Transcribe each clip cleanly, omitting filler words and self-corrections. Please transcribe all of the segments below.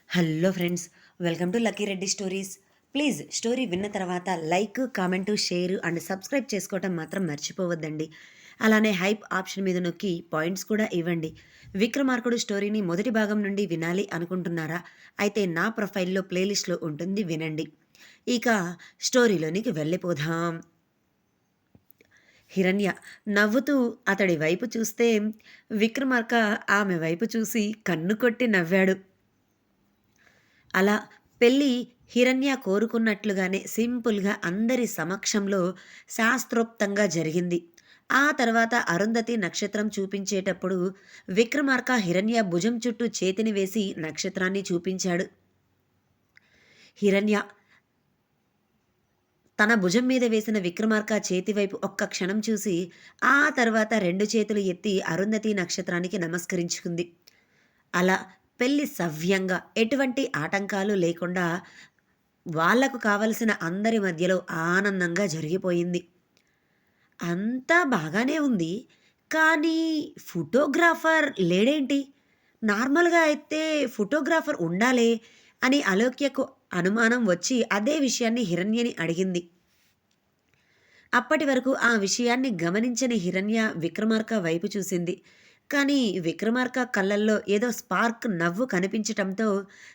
Hello friends, welcome to Lucky Reddy stories. Please story విన్న తర్వాత like, comment, share and subscribe చేసుకోవటం మాత్రం మర్చిపోవద్దండి. అలానే హైప్ ఆప్షన్ మీద నొక్కి పాయింట్స్ కూడా ఇవ్వండి. విక్రమార్కుడు స్టోరీని మొదటి భాగం నుండి వినాలి అనుకుంటున్నారా? అయితే నా ప్రొఫైల్లో ప్లేలిస్ట్లో ఉంటుంది, వినండి. ఇక స్టోరీలోనికి వెళ్ళిపోదాం. హిరణ్య నవ్వుతూ అతడి వైపు చూస్తే విక్రమార్క ఆమె వైపు చూసి కన్ను కొట్టి నవ్వాడు. అలా పెళ్ళి హిరణ్య కోరుకున్నట్లుగానే సింపుల్‌గా అందరి సమక్షంలో శాస్త్రోక్తంగా జరిగింది. ఆ తర్వాత అరుంధతి నక్షత్రం చూపించేటప్పుడు విక్రమార్క హిరణ్య భుజం చుట్టూ చేతిని వేసి నక్షత్రాన్ని చూపించాడు. హిరణ్య తన భుజం మీద వేసిన విక్రమార్క చేతి వైపు ఒక్క క్షణం చూసి ఆ తర్వాత 2 చేతులు ఎత్తి అరుంధతి నక్షత్రానికి నమస్కరించుకుంది. అలా పెళ్లి సవ్యంగా ఎటువంటి ఆటంకాలు లేకుండా వాళ్లకు కావలసిన అందరి మధ్యలో ఆనందంగా జరిగిపోయింది. అంతా బాగానే ఉంది. కానీ ఫోటోగ్రాఫర్ లేడేంటి? నార్మల్‌గా అయితే ఫోటోగ్రాఫర్ ఉండాలే అని అలోక్యకు అనుమానం వచ్చి అదే విషయాన్ని హిరణ్యని అడిగింది. అప్పటి వరకు ఆ విషయాన్ని గమనించని హిరణ్య విక్రమార్క వైపు చూసింది. కానీ విక్రమార్క కళ్ళల్లో ఏదో స్పార్క్ నవ్వు కనిపించటంతో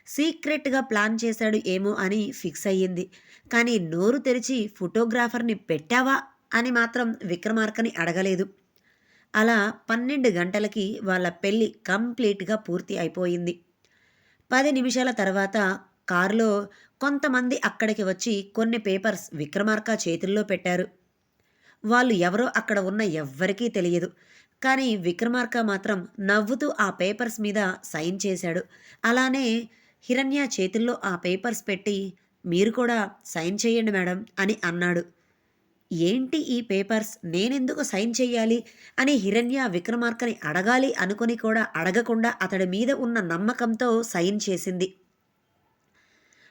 సీక్రెట్‌గా ప్లాన్ చేశాడు ఏమో అని ఫిక్స్ అయ్యింది. కానీ నోరు తెరిచి ఫోటోగ్రాఫర్‌ని పెట్టావా అని మాత్రం విక్రమార్కని అడగలేదు. అలా 12 గంటలకి వాళ్ళ పెళ్లి కంప్లీట్‌గా పూర్తి అయిపోయింది. 10 నిమిషాల తర్వాత కారులో కొంతమంది అక్కడికి వచ్చి కొన్ని పేపర్స్ విక్రమార్క చేతుల్లో పెట్టారు. వాళ్ళు ఎవరో అక్కడ ఉన్న ఎవ్వరికీ తెలియదు. కానీ విక్రమార్క మాత్రం నవ్వుతూ ఆ పేపర్స్ మీద సైన్ చేశాడు. అలానే హిరణ్య చేతుల్లో ఆ పేపర్స్ పెట్టి, "మీరు కూడా సైన్ చేయండి మేడం" అని అన్నాడు. "ఏంటి ఈ పేపర్స్? నేనెందుకు సైన్ చెయ్యాలి?" అని హిరణ్య విక్రమార్కని అడగాలి అనుకుని కూడా అడగకుండా అతడి మీద ఉన్న నమ్మకంతో సైన్ చేసింది.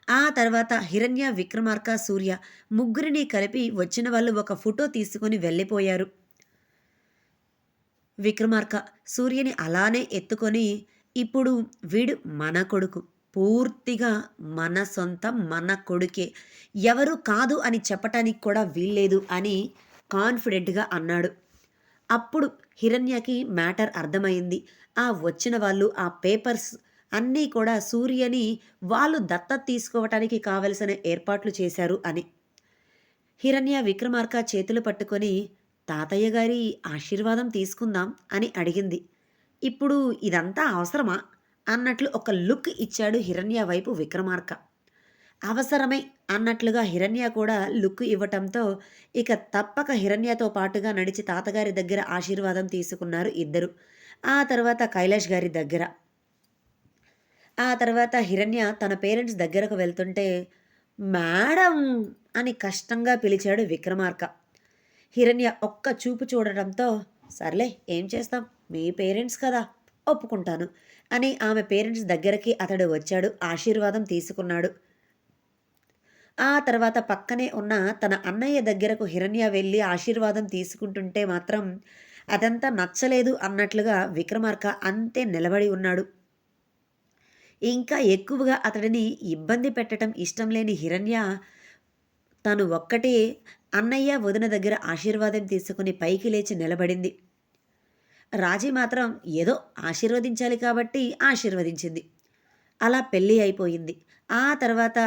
ఆ తర్వాత హిరణ్య, విక్రమార్క, సూర్య ముగ్గురిని కలిపి వచ్చిన వాళ్ళు ఒక ఫోటో తీసుకొని వెళ్ళిపోయారు. విక్రమార్క సూర్యని అలానే ఎత్తుకొని, "ఇప్పుడు వీడు మన కొడుకు. పూర్తిగా మన సొంతం, మన కొడుకే. ఎవరు కాదు అని చెప్పటానికి కూడా వీల్లేదు" అని కాన్ఫిడెంట్‌గా అన్నాడు. అప్పుడు హిరణ్యకి మ్యాటర్ అర్థమైంది. ఆ వచ్చిన వాళ్ళు, ఆ పేపర్స్ అన్నీ కూడా సూర్యని వాళ్ళు దత్తత తీసుకోవటానికి కావలసిన ఏర్పాట్లు చేశారు అని. హిరణ్య విక్రమార్క చేతులు పట్టుకొని, "తాతయ్య గారి ఆశీర్వాదం తీసుకుందాం" అని అడిగింది. "ఇప్పుడు ఇదంతా అవసరమా?" అన్నట్లు ఒక లుక్ ఇచ్చాడు హిరణ్య వైపు విక్రమార్క. అవసరమే అన్నట్లుగా హిరణ్య కూడా లుక్ ఇవ్వటంతో ఇక తప్పక హిరణ్యతో పాటుగా నడిచి తాతగారి దగ్గర ఆశీర్వాదం తీసుకున్నారు ఇద్దరు. ఆ తర్వాత కైలాష్ గారి దగ్గర. ఆ తర్వాత హిరణ్య తన పేరెంట్స్ దగ్గరకు వెళ్తుంటే, "మేడం" అని కష్టంగా పిలిచాడు విక్రమార్క. హిరణ్య ఒక్క చూపు చూడటంతో, "సర్లే ఏం చేస్తాం, మీ పేరెంట్స్ కదా, ఒప్పుకుంటాను" అని ఆమె పేరెంట్స్ దగ్గరికి అతడు వచ్చాడు. ఆశీర్వాదం తీసుకున్నాడు. ఆ తర్వాత పక్కనే ఉన్న తన అన్నయ్య దగ్గరకు హిరణ్య వెళ్ళి ఆశీర్వాదం తీసుకుంటుంటే మాత్రం అదంతా నచ్చలేదు అన్నట్లుగా విక్రమార్క అంతే నిలబడి ఉన్నాడు. ఇంకా ఎక్కువగా అతడిని ఇబ్బంది పెట్టటం ఇష్టం లేని హిరణ్య తను ఒక్కటే అన్నయ్య, వదిన దగ్గర ఆశీర్వాదం తీసుకుని పైకి లేచి నిలబడింది. రాజీ మాత్రం ఏదో ఆశీర్వదించాలి కాబట్టి ఆశీర్వదించింది. అలా పెళ్ళి అయిపోయింది. ఆ తర్వాత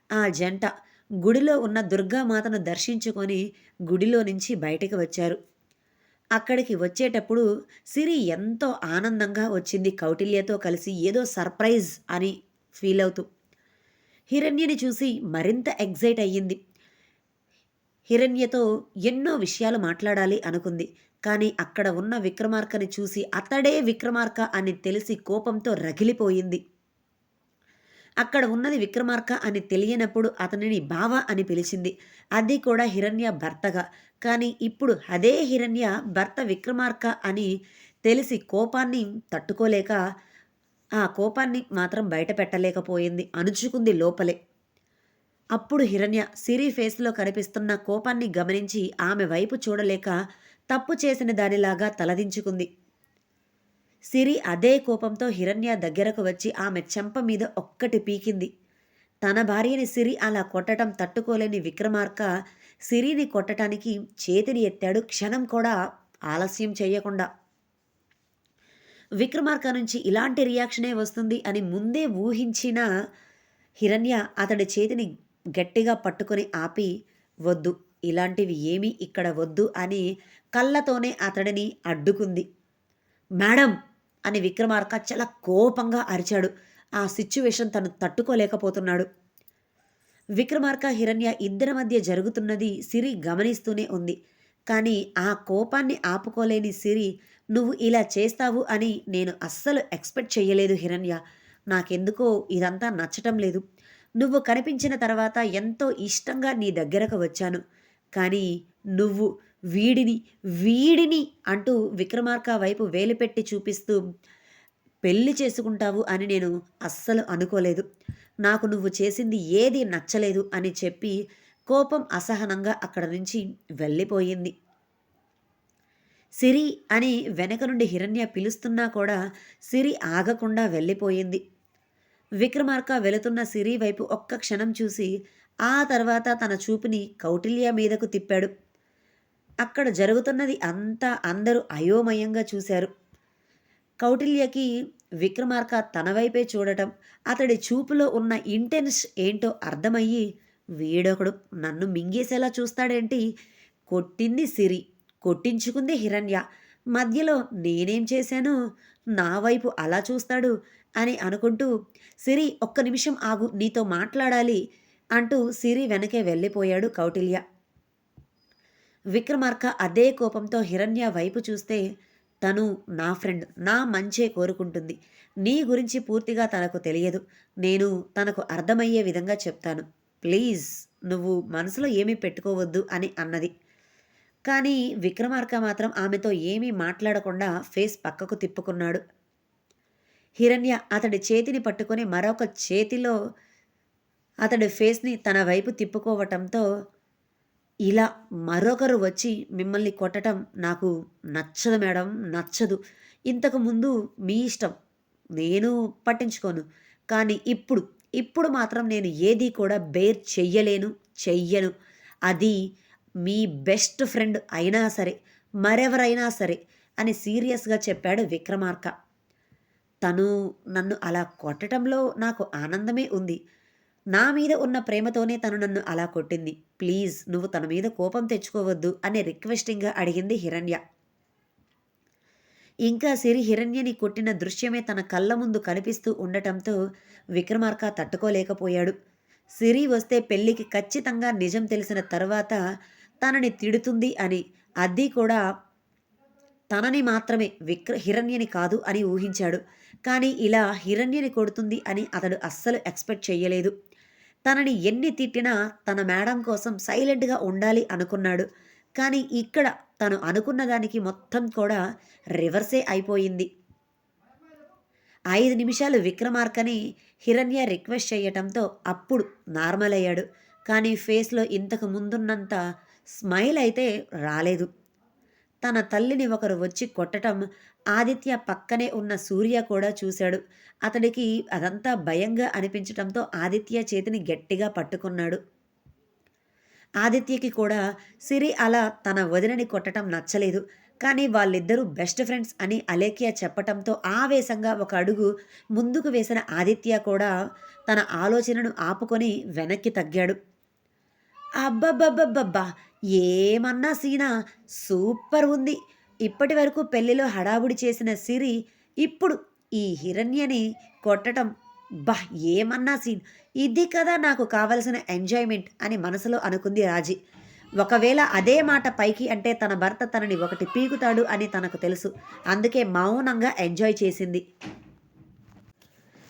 ఆ జంట గుడిలో ఉన్న దుర్గామాతను దర్శించుకొని గుడిలో నుంచి బయటికి వచ్చారు. అక్కడికి వచ్చేటప్పుడు సిరి ఎంతో ఆనందంగా వచ్చింది కౌటిల్యతో కలిసి, ఏదో సర్ప్రైజ్ అని ఫీల్ అవుతూ. హిరణ్యని చూసి మరింత ఎగ్జైట్ అయ్యింది. హిరణ్యతో ఎన్నో విషయాలు మాట్లాడాలి అనుకుంది. కానీ అక్కడ ఉన్న విక్రమార్కని చూసి అతడే విక్రమార్క అని తెలిసి కోపంతో రగిలిపోయింది. అక్కడ ఉన్నది విక్రమార్క అని తెలియనప్పుడు అతనిని బావ అని పిలిచింది. అది కూడా హిరణ్య భర్తగా. కానీ ఇప్పుడు అదే హిరణ్య భర్త విక్రమార్క అని తెలిసి కోపాన్ని తట్టుకోలేక ఆ కోపాన్ని మాత్రం బయట పెట్టలేకపోయింది. అణుచుకుంది లోపలే. అప్పుడు హిరణ్య సిరి ఫేస్‌లో కనిపిస్తున్న కోపాన్ని గమనించి ఆమె వైపు చూడలేక తప్పు చేసిన దానిలాగా తలదించుకుంది. సిరి అదే కోపంతో హిరణ్య దగ్గరకు వచ్చి ఆమె చెంప మీద ఒక్కటి పీకింది. తన భార్యని సిరి అలా కొట్టటం తట్టుకోలేని విక్రమార్క సిరిని కొట్టటానికి చేతిని ఎత్తాడు, క్షణం కూడా ఆలస్యం చేయకుండా. విక్రమార్క నుంచి ఇలాంటి రియాక్షనే వస్తుంది అని ముందే ఊహించిన హిరణ్య అతడి చేతిని గట్టిగా పట్టుకొని ఆపి, వద్దు, ఇలాంటివి ఏమీ ఇక్కడ వద్దు అని కళ్ళతోనే అతడిని అడ్డుకుంది. మేడం అని విక్రమార్క చాలా కోపంగా అరిచాడు. ఆ సిచ్యువేషన్ తను తట్టుకోలేకపోతున్నాడు. విక్రమార్క హిరణ్య ఇద్దరి మధ్య జరుగుతున్నది సిరి గమనిస్తూనే ఉంది. కానీ ఆ కోపాన్ని ఆపుకోలేని సిరి, నువ్వు ఇలా చేస్తావు అని నేను అస్సలు ఎక్స్పెక్ట్ చెయ్యలేదు హిరణ్య. నాకెందుకో ఇదంతా నచ్చటం లేదు. నువ్వు కనిపించిన తర్వాత ఎంతో ఇష్టంగా నీ దగ్గరకు వచ్చాను. కానీ నువ్వు వీడిని వీడిని అంటూ విక్రమార్క వైపు వేలుపెట్టి చూపిస్తూ పెళ్లి చేసుకుంటావు అని నేను అస్సలు అనుకోలేదు. నాకు నువ్వు చేసింది ఏది నచ్చలేదు అని చెప్పి కోపం అసహనంగా అక్కడ నుంచి వెళ్ళిపోయింది. సిరి అని వెనక నుండి హిరణ్య పిలుస్తున్నా కూడా సిరి ఆగకుండా వెళ్ళిపోయింది. విక్రమార్క వెళుతున్న సిరి వైపు ఒక్క క్షణం చూసి ఆ తర్వాత తన చూపుని కౌటిల్య మీదకు తిప్పాడు. అక్కడ జరుగుతున్నది అంతా అందరూ అయోమయంగా చూశారు. కౌటిల్యకి విక్రమార్క తన వైపే చూడటం, అతడి చూపులో ఉన్న ఇంటెన్స్ ఏంటో అర్థమయ్యి, వీడొకడు నన్ను మింగేసేలా చూస్తాడేంటి, కొట్టింది సిరి, కొట్టించుకుంది హిరణ్య, మధ్యలో నేనేం చేశాను, నా వైపు అలా చూస్తాడు అని అనుకుంటూ, సిరి ఒక్క నిమిషం ఆగు, నీతో మాట్లాడాలి అంటూ సిరి వెనకే వెళ్ళిపోయాడు కౌటిల్య. విక్రమార్క అదే కోపంతో హిరణ్య వైపు చూస్తే, తను నా ఫ్రెండ్, నా మంచే కోరుకుంటుంది. నీ గురించి పూర్తిగా తనకు తెలియదు. నేను తనకు అర్థమయ్యే విధంగా చెప్తాను. ప్లీజ్ నువ్వు మనసులో ఏమీ పెట్టుకోవద్దు అని అన్నది. కానీ విక్రమార్క మాత్రం ఆమెతో ఏమీ మాట్లాడకుండా ఫేస్ పక్కకు తిప్పుకున్నాడు. హిరణ్య అతడి చేతిని పట్టుకొని మరొక చేతిలో అతడి ఫేస్ని తన వైపు తిప్పుకోవటంతో, ఇలా మరొకరు వచ్చి మిమ్మల్ని కొట్టడం నాకు నచ్చదు మేడం, నచ్చదు. ఇంతకుముందు మీ ఇష్టం, నేను పట్టించుకోను. కానీ ఇప్పుడు మాత్రం నేను ఏది కూడా బేర్ చెయ్యను. అది మీ బెస్ట్ ఫ్రెండ్ అయినా సరే, మరెవరైనా సరే అని సీరియస్గా చెప్పాడు విక్రమార్క. తను నన్ను అలా కొట్టడంలో నాకు ఆనందమే ఉంది. నా మీద ఉన్న ప్రేమతోనే తను నన్ను అలా కొట్టింది. ప్లీజ్ నువ్వు తన మీద కోపం తెచ్చుకోవద్దు అని రిక్వెస్టింగ్గా అడిగింది హిరణ్య. ఇంకా సిరి హిరణ్యని కొట్టిన దృశ్యమే తన కళ్ళ ముందు కనిపిస్తూ ఉండటంతో విక్రమార్క తట్టుకోలేకపోయాడు. సిరి వస్తే పెళ్లికి ఖచ్చితంగా నిజం తెలిసిన తర్వాత తనని తిడుతుంది అని, అది కూడా తనని మాత్రమే, హిరణ్యని కాదు అని ఊహించాడు. కానీ ఇలా హిరణ్యని కొడుతుంది అని అతడు అస్సలు ఎక్స్పెక్ట్ చెయ్యలేదు. తనని ఎన్ని తిట్టినా తన మేడం కోసం సైలెంట్గా ఉండాలి అనుకున్నాడు. కానీ ఇక్కడ తను అనుకున్న దానికి మొత్తం కూడా రివర్సే అయిపోయింది. 5 నిమిషాలు విక్రమార్కని హిరణ్య రిక్వెస్ట్ చేయటంతో అప్పుడు నార్మల్ అయ్యాడు. కానీ ఫేస్లో ఇంతకు ముందున్నంత స్మైల్ అయితే రాలేదు. తన తల్లిని ఒకరు వచ్చి కొట్టటం ఆదిత్య పక్కనే ఉన్న సూర్య కూడా చూశాడు. అతడికి అదంతా భయంగా అనిపించటంతో ఆదిత్య చేతిని గట్టిగా పట్టుకున్నాడు. ఆదిత్యకి కూడా సిరి అలా తన వదినని కొట్టడం నచ్చలేదు. కానీ వాళ్ళిద్దరూ బెస్ట్ ఫ్రెండ్స్ అని అలేఖ్య చెప్పటంతో ఆవేశంగా ఒక అడుగు ముందుకు వేసిన ఆదిత్య కూడా తన ఆలోచనను ఆపుకొని వెనక్కి తగ్గాడు. అబ్బబ్బబ్బబ్బబ్బా! ఏమన్నా సీనా, సూపర్ ఉంది. ఇప్పటి వరకు పెళ్లిలో హడావుడి చేసిన సిరి ఇప్పుడు ఈ హిరణ్యని కొట్టటం, బా ఏమన్నా సీన్! ఇది కదా నాకు కావలసిన ఎంజాయ్మెంట్ అని మనసులో అనుకుంది రాజీ. ఒకవేళ అదే మాట పైకి అంటే తన భర్త తనని ఒకటి పీకుతాడు అని తనకు తెలుసు. అందుకే మౌనంగా ఎంజాయ్ చేసింది.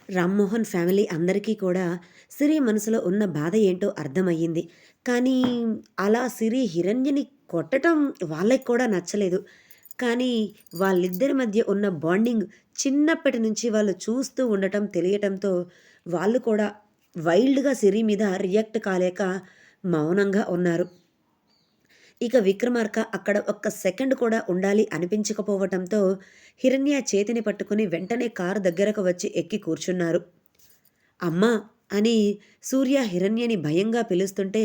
రామ్మోహన్ ఫ్యామిలీ అందరికీ కూడా సిరి మనసులో ఉన్న బాధ ఏంటో అర్థమయ్యింది. కానీ అలా సిరి హిరణ్యని కొట్టడం వాళ్ళకి కూడా నచ్చలేదు. కానీ వాళ్ళిద్దరి మధ్య ఉన్న బాండింగ్ చిన్నప్పటి నుంచి వాళ్ళు చూస్తూ ఉండటం తెలియటంతో వాళ్ళు కూడా వైల్డ్గా సిరి మీద రియాక్ట్ కాలేక మౌనంగా ఉన్నారు. ఇక విక్రమార్క అక్కడ ఒక్క సెకండ్ కూడా ఉండాలి అనిపించకపోవటంతో హిరణ్య చేతిని పట్టుకుని వెంటనే కారు దగ్గరకు వచ్చి ఎక్కి కూర్చున్నారు. అమ్మా! అని సూర్య హిరణ్యని భయంగా పిలుస్తుంటే,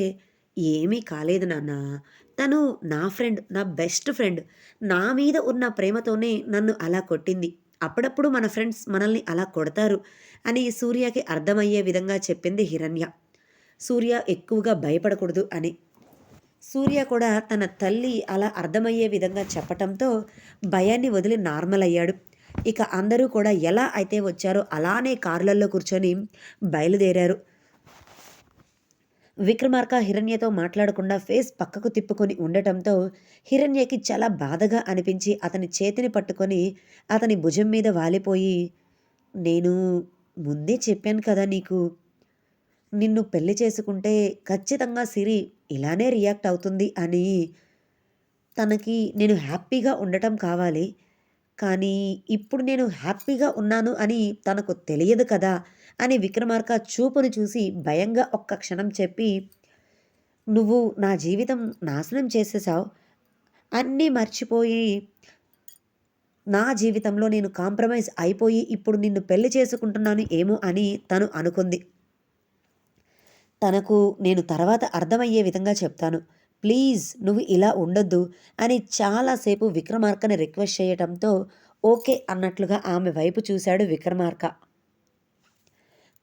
"ఏమీ కాలేదు నాన్న. తను నా ఫ్రెండ్. నా బెస్ట్ ఫ్రెండ్. నా మీద ఉన్న ప్రేమతోనే నన్ను అలా కొట్టింది. అప్పుడప్పుడు మన ఫ్రెండ్స్ మనల్ని అలా కొడతారు" అని సూర్యకి అర్థమయ్యే విధంగా చెప్పింది హిరణ్య. సూర్య ఎక్కువగా భయపడకూడదు అని. సూర్య కూడా తన తల్లి అలా అర్థమయ్యే విధంగా చెప్పటంతో భయాన్ని వదిలి నార్మల్ అయ్యాడు. ఇక అందరూ కూడా ఎలా అయితే వచ్చారో అలానే కార్‌లల్లో కూర్చొని బయలుదేరారు. విక్రమార్క హిరణ్యతో మాట్లాడకుండా ఫేస్ పక్కకు తిప్పుకొని ఉండటంతో హిరణ్యకి చాలా బాధగా అనిపించి అతని చేతిని పట్టుకొని అతని భుజం మీద వాలిపోయి, "నేను ముందే చెప్పాను కదా నీకు. నిన్ను పెళ్లి చేసుకుంటే ఖచ్చితంగా సిరి ఇలానే రియాక్ట్ అవుతుంది అని. తనకి నేను హ్యాపీగా ఉండటం కావాలి. కానీ ఇప్పుడు నేను హ్యాపీగా ఉన్నాను అని తనకు తెలియదు కదా" అని విక్రమార్క చూపును చూసి భయంగా ఒక్క క్షణం చెప్పి, "నువ్వు నా జీవితం నాశనం చేసేశావు. అన్నీ మర్చిపోయి నా జీవితంలో నేను కాంప్రమైజ్ అయిపోయి ఇప్పుడు నిన్ను పెళ్లి చేసుకుంటున్నాను ఏమో" అని తను అనుకుంది. తనకు నేను తర్వాత అర్థమయ్యే విధంగా చెప్తాను. ప్లీజ్ నువ్వు ఇలా ఉండొద్దు అని చాలాసేపు విక్రమార్కని రిక్వెస్ట్ చేయటంతో ఓకే అన్నట్లుగా ఆమె వైపు చూశాడు విక్రమార్క.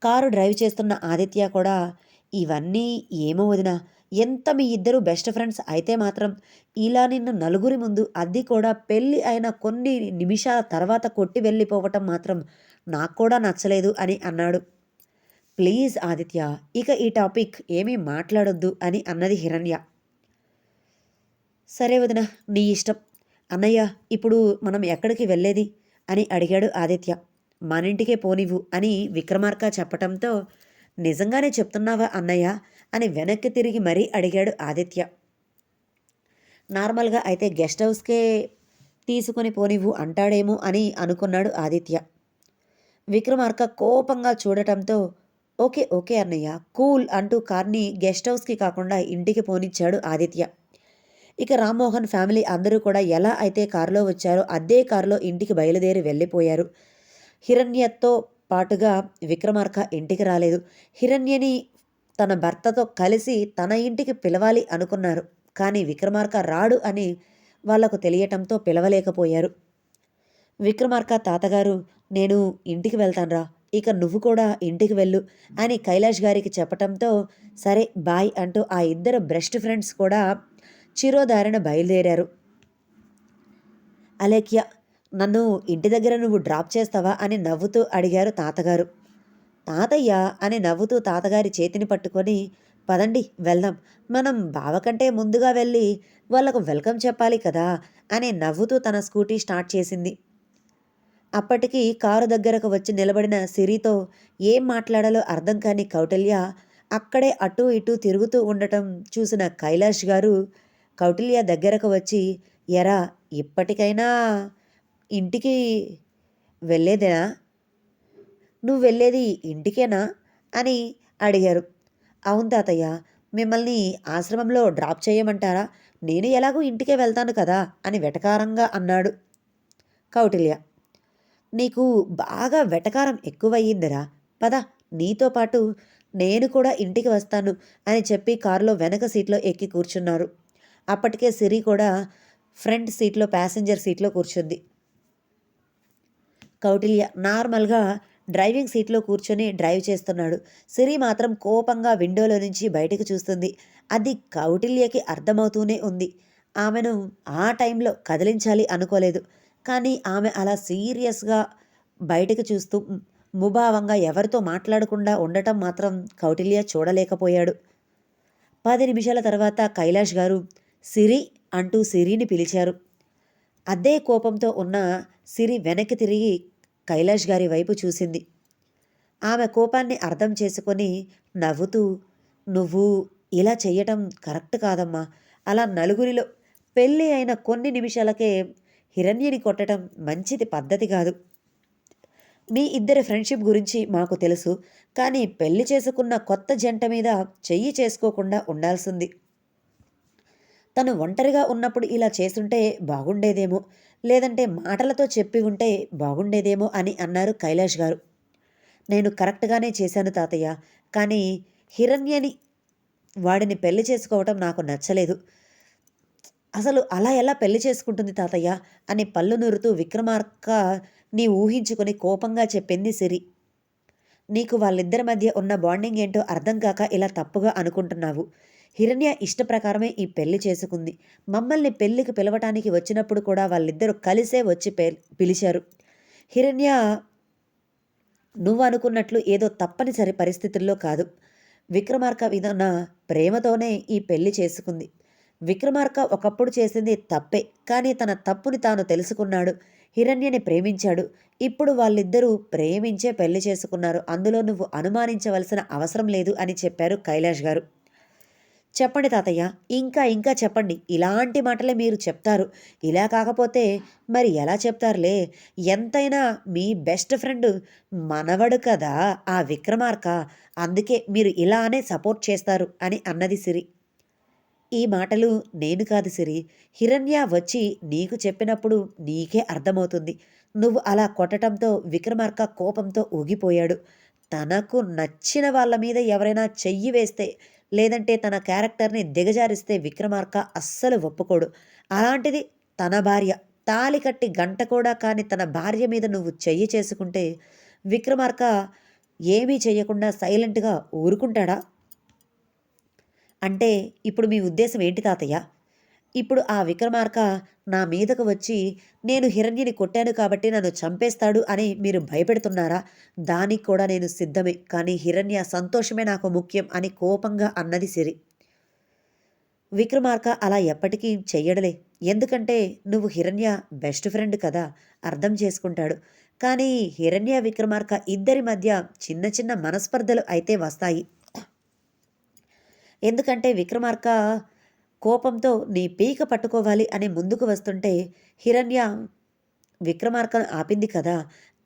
కారు డ్రైవ్ చేస్తున్న ఆదిత్య కూడా, "ఇవన్నీ ఏమో వదినా, ఎంత మీ ఇద్దరు బెస్ట్ ఫ్రెండ్స్ అయితే మాత్రం ఇలా నిన్ను నలుగురి ముందు అది కూడా పెళ్ళి అయిన కొన్ని నిమిషాల తర్వాత కొట్టి వెళ్ళిపోవటం మాత్రం నాకు కూడా నచ్చలేదు" అని అన్నాడు. "ప్లీజ్ ఆదిత్య, ఇక ఈ టాపిక్ ఏమీ మాట్లాడొద్దు" అని అన్నది హిరణ్య. "సరే వదిన, నీ ఇష్టం. అన్నయ్య, ఇప్పుడు మనం ఎక్కడికి వెళ్ళేది?" అని అడిగాడు ఆదిత్య. "మనింటికే పోనివ్వు" అని విక్రమార్క చెప్పటంతో, "నిజంగానే చెప్తున్నావా అన్నయ్య" అని వెనక్కి తిరిగి మరీ అడిగాడు ఆదిత్య. నార్మల్గా అయితే గెస్ట్ హౌస్కే తీసుకొని పోనివ్వు అంటాడేమో అని అనుకున్నాడు ఆదిత్య. విక్రమార్క కోపంగా చూడటంతో, "ఓకే ఓకే అన్నయ్య, కూల్" అంటూ కార్ని గెస్ట్ హౌస్కి కాకుండా ఇంటికి పోనిచ్చాడు ఆదిత్య. ఇక రామ్మోహన్ ఫ్యామిలీ అందరూ కూడా ఎలా అయితే కారులో వచ్చారో అదే కారులో ఇంటికి బయలుదేరి వెళ్ళిపోయారు. హిరణ్యతో పాటుగా విక్రమార్క ఇంటికి రాలేదు. హిరణ్యని తన భర్తతో కలిసి తన ఇంటికి పిలవాలి అనుకున్నారు. కానీ విక్రమార్క రాడు అని వాళ్లకు తెలియటంతో పిలవలేకపోయారు. విక్రమార్క తాతగారు, "నేను ఇంటికి వెళ్తాన్రా, ఇక నువ్వు కూడా ఇంటికి వెళ్ళు" అని కైలాష్ గారికి చెప్పటంతో, "సరే బాయ్" అంటూ ఆ ఇద్దరు బెస్ట్ ఫ్రెండ్స్ కూడా చిరోదారిన బయలుదేరారు. "అలేఖ్య, నన్ను ఇంటి దగ్గర నువ్వు డ్రాప్ చేస్తావా?" అని నవ్వుతూ అడిగారు తాతగారు. "తాతయ్య" అని నవ్వుతూ తాతగారి చేతిని పట్టుకొని, "పదండి వెళ్దాం. మనం బావ కంటే ముందుగా వెళ్ళి వాళ్లకు వెల్కమ్ చెప్పాలి కదా" అని నవ్వుతూ తన స్కూటీ స్టార్ట్ చేసింది. అప్పటికి కారు దగ్గరకు వచ్చి నిలబడిన సిరితో ఏం మాట్లాడాలో అర్థం కాని కౌటిల్య అక్కడే అటూ ఇటూ తిరుగుతూ ఉండటం చూసిన కైలాష్ గారు కౌటిల్య దగ్గరకు వచ్చి, "ఎరా, ఇప్పటికైనా ఇంటికి వెళ్ళేదేనా? నువ్వు వెళ్ళేది ఇంటికేనా?" అని అడిగారు. "అవును తాతయ్య, మిమ్మల్ని ఆశ్రమంలో డ్రాప్ చేయమంటారా? నేను ఎలాగూ ఇంటికే వెళ్తాను కదా" అని వెటకారంగా అన్నాడు కౌటిల్య. "నీకు బాగా వెటకారం ఎక్కువయ్యిందిరా. పద, నీతో పాటు నేను కూడా ఇంటికి వస్తాను" అని చెప్పి కారులో వెనక సీట్లో ఎక్కి కూర్చున్నారు. అప్పటికే సిరి కూడా ఫ్రంట్ సీట్లో ప్యాసింజర్ సీట్లో కూర్చుంది. కౌటిల్య నార్మల్గా డ్రైవింగ్ సీట్లో కూర్చొని డ్రైవ్ చేస్తున్నాడు. సిరి మాత్రం కోపంగా విండోలో నుంచి బయటకు చూస్తుంది. అది కౌటిల్యకి అర్థమవుతూనే ఉంది. ఆమెను ఆ టైంలో కదిలించాలి అనుకోలేదు. కానీ ఆమె అలా సీరియస్గా బయటకు చూస్తూ ముభావంగా ఎవరితో మాట్లాడకుండా ఉండటం మాత్రం కౌటిల్య చూడలేకపోయాడు. 10 నిమిషాల తర్వాత కైలాష్ గారు సిరి అంటూ సిరిని పిలిచారు. అదే కోపంతో ఉన్న సిరి వెనక్కి తిరిగి కైలాష్ గారి వైపు చూసింది. ఆమె కోపాన్ని అర్థం చేసుకొని నవ్వుతూ, "నువ్వు ఇలా చెయ్యటం కరెక్ట్ కాదమ్మా. అలా నలుగురిలో పెళ్ళి అయిన కొన్ని నిమిషాలకే హిరణ్యని కొట్టడం మంచిది పద్ధతి కాదు. మీ ఇద్దరి ఫ్రెండ్షిప్ గురించి మాకు తెలుసు. కానీ పెళ్లి చేసుకున్న కొత్త జంట మీద చెయ్యి చేసుకోకుండా ఉండాల్సింది. తను ఒంటరిగా ఉన్నప్పుడు ఇలా చేసుంటే బాగుండేదేమో, లేదంటే మాటలతో చెప్పి ఉంటే బాగుండేదేమో అని అన్నారు కైలాష్ గారు. నేను కరెక్ట్‌గానే చేశాను తాతయ్య. కానీ హిరణ్యని వాడిని పెళ్లి చేసుకోవటం నాకు నచ్చలేదు. అసలు అలా ఎలా పెళ్లి చేసుకుంటుంది తాతయ్య అని పళ్ళు నూరుతూ విక్రమార్కని ఊహించుకొని కోపంగా చెప్పింది సిరి. నీకు వాళ్ళిద్దరి మధ్య ఉన్న బాండింగ్ ఏంటో అర్థం కాక ఇలా తప్పుగా అనుకుంటున్నావు. హిరణ్య ఇష్ట ప్రకారమే ఈ పెళ్లి చేసుకుంది. మమ్మల్ని పెళ్లికి పిలవటానికి వచ్చినప్పుడు కూడా వాళ్ళిద్దరూ కలిసే వచ్చి పిలిచారు. హిరణ్య నువ్వనుకున్నట్లు ఏదో తప్పనిసరి పరిస్థితుల్లో కాదు. విక్రమార్క మీద ప్రేమతోనే ఈ పెళ్లి చేసుకుంది. విక్రమార్క ఒకప్పుడు చేసింది తప్పే. కానీ తన తప్పుని తాను తెలుసుకున్నాడు. హిరణ్యని ప్రేమించాడు. ఇప్పుడు వాళ్ళిద్దరూ ప్రేమించే పెళ్లి చేసుకున్నారు. అందులో నువ్వు అనుమానించవలసిన అవసరం లేదు అని చెప్పారు కైలాష్ గారు. చెప్పండి తాతయ్య. ఇంకా ఇంకా చెప్పండి. ఇలాంటి మాటలే మీరు చెప్తారు. ఇలా కాకపోతే మరి ఎలా చెప్తారులే. ఎంతైనా మీ బెస్ట్ ఫ్రెండ్ మనవడు కదా ఆ విక్రమార్క. అందుకే మీరు ఇలానే సపోర్ట్ చేస్తారు అని అన్నది సిరి. ఈ మాటలు నేను కాదు సిరి. హిరణ్య వచ్చి నీకు చెప్పినప్పుడు నీకే అర్థమవుతుంది. నువ్వు అలా కొట్టటంతో విక్రమార్క కోపంతో ఊగిపోయాడు. తనకు నచ్చిన వాళ్ళ మీద ఎవరైనా చెయ్యి వేస్తే, లేదంటే తన క్యారెక్టర్‌ని దిగజారిస్తే విక్రమార్క అస్సలు ఒప్పుకోడు. అలాంటిది తన భార్య, తాళి కట్టి గంట కూడా కాని తన భార్య మీద నువ్వు చెయ్యి చేసుకుంటే, విక్రమార్క ఏమీ చెయ్యకుండా సైలెంట్‌గా ఊరుకుంటాడా? అంటే ఇప్పుడు మీ ఉద్దేశం ఏంటి తాతయ్య? ఇప్పుడు ఆ విక్రమార్క నా మీదకు వచ్చి నేను హిరణ్యని కొట్టాను కాబట్టి నన్ను చంపేస్తాడు అని మీరు భయపెడుతున్నారా? దానికి కూడా నేను సిద్ధమే. కానీ హిరణ్య సంతోషమే నాకు ముఖ్యం అని కోపంగా అన్నది సిరి. విక్రమార్క అలా ఎప్పటికీ చెయ్యడులే. ఎందుకంటే నువ్వు హిరణ్య బెస్ట్ ఫ్రెండ్ కదా! అర్థం చేసుకుంటాడు. కానీ హిరణ్య, విక్రమార్క ఇద్దరి మధ్య చిన్న చిన్న మనస్పర్ధలు అయితే వస్తాయి. ఎందుకంటే విక్రమార్క కోపంతో నీ పీక పట్టుకోవాలి అని ముందుకు వస్తుంటే హిరణ్య విక్రమార్కను ఆపింది కదా!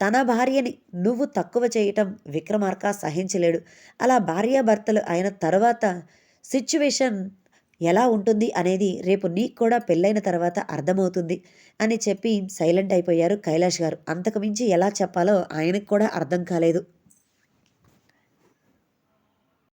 తన భార్యని నువ్వు తక్కువ చేయటం విక్రమార్క సహించలేడు. అలా భార్యాభర్తలు అయిన తర్వాత సిట్యుయేషన్ ఎలా ఉంటుంది అనేది రేపు నీకు కూడా పెళ్ళైన తర్వాత అర్థమవుతుంది అని చెప్పి సైలెంట్ అయిపోయారు కైలాష్ గారు. అంతకు మించి ఎలా చెప్పాలో ఆయనకు కూడా అర్థం కాలేదు.